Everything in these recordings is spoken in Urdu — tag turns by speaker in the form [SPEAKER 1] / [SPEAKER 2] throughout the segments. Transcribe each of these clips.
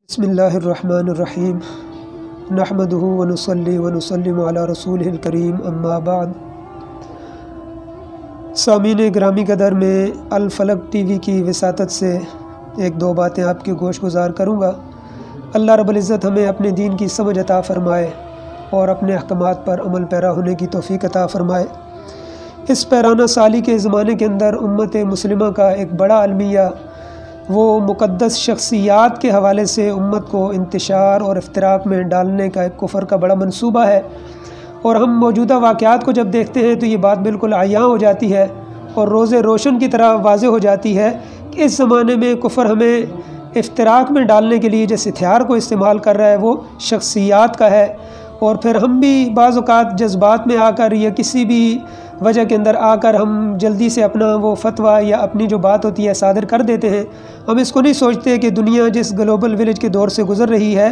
[SPEAKER 1] بسم اللہ الرحمن الرحیم نحمدہ ونصلی ونسلم علی رسولہ الکریم اما بعد۔ سامعین گرامی قدر، میں الفلک ٹی وی کی وساطت سے ایک دو باتیں آپ کے گوش گزار کروں گا۔ اللہ رب العزت ہمیں اپنے دین کی سمجھ عطا فرمائے اور اپنے احکامات پر عمل پیرا ہونے کی توفیق عطا فرمائے۔ اس پیرانہ سالی کے زمانے کے اندر امت مسلمہ کا ایک بڑا المیہ وہ مقدس شخصیات کے حوالے سے امت کو انتشار اور افتراق میں ڈالنے کا ایک کفر کا بڑا منصوبہ ہے، اور ہم موجودہ واقعات کو جب دیکھتے ہیں تو یہ بات بالکل عیاں ہو جاتی ہے اور روز روشن کی طرح واضح ہو جاتی ہے کہ اس زمانے میں کفر ہمیں افتراق میں ڈالنے کے لیے جس ہتھیار کو استعمال کر رہا ہے وہ شخصیات کا ہے۔ اور پھر ہم بھی بعض اوقات جذبات میں آ کر یا کسی بھی وجہ کے اندر آ کر ہم جلدی سے اپنا وہ فتویٰ یا اپنی جو بات ہوتی ہے صادر کر دیتے ہیں۔ ہم اس کو نہیں سوچتے کہ دنیا جس گلوبل ولیج کے دور سے گزر رہی ہے،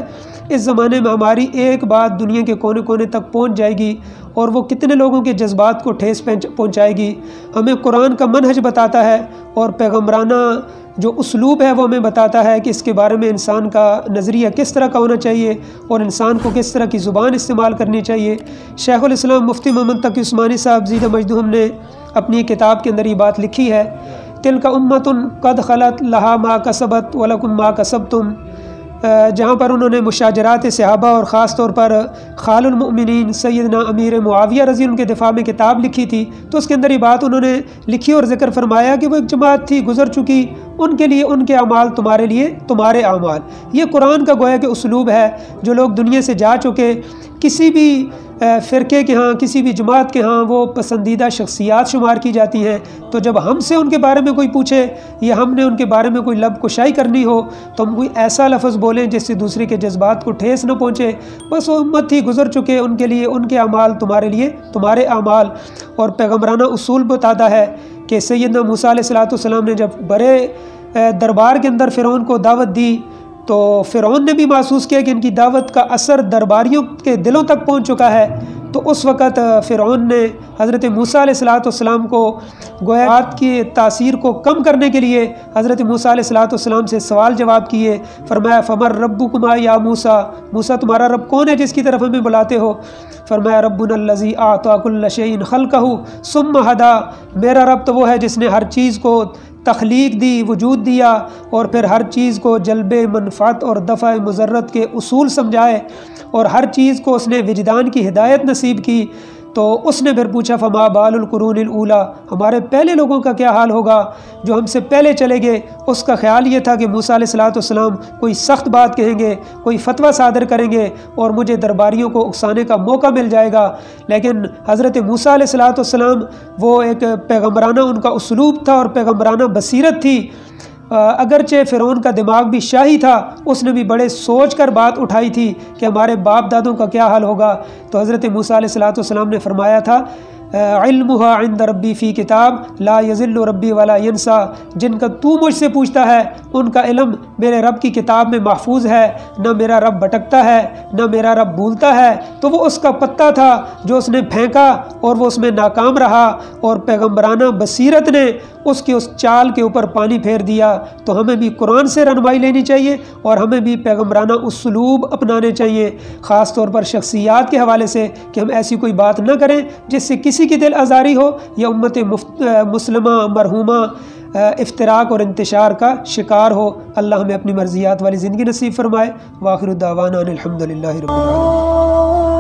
[SPEAKER 1] اس زمانے میں ہماری ایک بات دنیا کے کونے کونے تک پہنچ جائے گی اور وہ کتنے لوگوں کے جذبات کو ٹھیس پہنچائے گی۔ ہمیں قرآن کا منہج بتاتا ہے اور پیغمبرانہ جو اسلوب ہے وہ ہمیں بتاتا ہے کہ اس کے بارے میں انسان کا نظریہ کس طرح کا ہونا چاہیے اور انسان کو کس طرح کی زبان استعمال کرنی چاہیے۔ شیخ الاسلام مفتی محمد تقی عثمانی صاحب زیدہ مجدہم نے اپنی کتاب کے اندر یہ بات لکھی ہے، تلک امۃ قد خلت لہا ما کسبت ولکم ما کسبتم، جہاں پر انہوں نے مشاجرات صحابہ اور خاص طور پر خال المؤمنین سیدنا امیر معاویہ رضی اللہ عنہ کے دفاع میں کتاب لکھی تھی، تو اس کے اندر یہ بات انہوں نے لکھی اور ذکر فرمایا کہ وہ ایک جماعت تھی گزر چکی، ان کے لیے ان کے اعمال، تمہارے لیے تمہارے اعمال۔ یہ قرآن کا گویا کہ اسلوب ہے۔ جو لوگ دنیا سے جا چکے، کسی بھی فرقے کے ہاں، کسی بھی جماعت کے ہاں وہ پسندیدہ شخصیات شمار کی جاتی ہیں، تو جب ہم سے ان کے بارے میں کوئی پوچھے یا ہم نے ان کے بارے میں کوئی لب کشائی کرنی ہو تو ہم کوئی ایسا لفظ بولیں جس سے دوسرے کے جذبات کو ٹھیس نہ پہنچے۔ بس وہ امت ہی گزر چکے، ان کے لیے ان کے اعمال، تمہارے لیے تمہارے اعمال۔ اور پیغمبرانہ اصول بتاتا ہے کہ سیدنا موسیٰ علیہ السلام نے جب بڑے دربار کے اندر فرعون کو دعوت دی تو فرعون نے بھی محسوس کیا کہ ان کی دعوت کا اثر درباریوں کے دلوں تک پہنچ چکا ہے، تو اس وقت فرعون نے حضرت موسیٰ علیہ السلام کو گویا بات کی تاثیر کو کم کرنے کے لیے حضرت موسیٰ علیہ السلام سے سوال جواب کیے۔ فرمایا فمر ربکما یا موسیٰ، موسیٰ تمہارا رب کون ہے جس کی طرف ہمیں بلاتے ہو؟ فرمایا ربنا الذی اعطی کل شیء خلقہ ثم ہدی، میرا رب تو وہ ہے جس نے ہر چیز کو تخلیق دی، وجود دیا، اور پھر ہر چیز کو جلب منفعت اور دفع مضرت کے اصول سمجھائے، اور ہر چیز کو اس نے وجدان کی ہدایت نصیب کی۔ تو اس نے پھر پوچھا فما بال القرون الاولی، ہمارے پہلے لوگوں کا کیا حال ہوگا جو ہم سے پہلے چلے گئے؟ اس کا خیال یہ تھا کہ موسیٰ علیہ السلام کوئی سخت بات کہیں گے، کوئی فتویٰ صادر کریں گے اور مجھے درباریوں کو اکسانے کا موقع مل جائے گا۔ لیکن حضرت موسیٰ علیہ السلام وہ ایک پیغمبرانہ ان کا اسلوب تھا اور پیغمبرانہ بصیرت تھی۔ اگرچہ فرعون کا دماغ بھی شاہی تھا، اس نے بھی بڑے سوچ کر بات اٹھائی تھی کہ ہمارے باپ دادوں کا کیا حال ہوگا۔ تو حضرت موسیٰ علیہ السلام نے فرمایا تھا علمها عند ربی فی کتاب لا یضل ربی ولا ینسیٰ، جن کا تو مجھ سے پوچھتا ہے ان کا علم میرے رب کی کتاب میں محفوظ ہے، نہ میرا رب بھٹکتا ہے نہ میرا رب بھولتا ہے۔ تو وہ اس کا پتہ تھا جو اس نے پھینکا اور وہ اس میں ناکام رہا، اور پیغمبرانہ بصیرت نے اس کے اس چال کے اوپر پانی پھیر دیا۔ تو ہمیں بھی قرآن سے رہنمائی لینی چاہیے اور ہمیں بھی پیغمبرانہ اسلوب اپنانے چاہیے، خاص طور پر شخصیات کے حوالے سے، کہ ہم ایسی کوئی بات نہ کریں جس سے کسی کی دل آزاری ہو یا امت مسلمہ مرحومہ افتراق اور انتشار کا شکار ہو۔ اللہ ہمیں اپنی مرضیات والی زندگی نصیب فرمائے۔ وآخر دعوانا ان الحمد للہ رب العالمین۔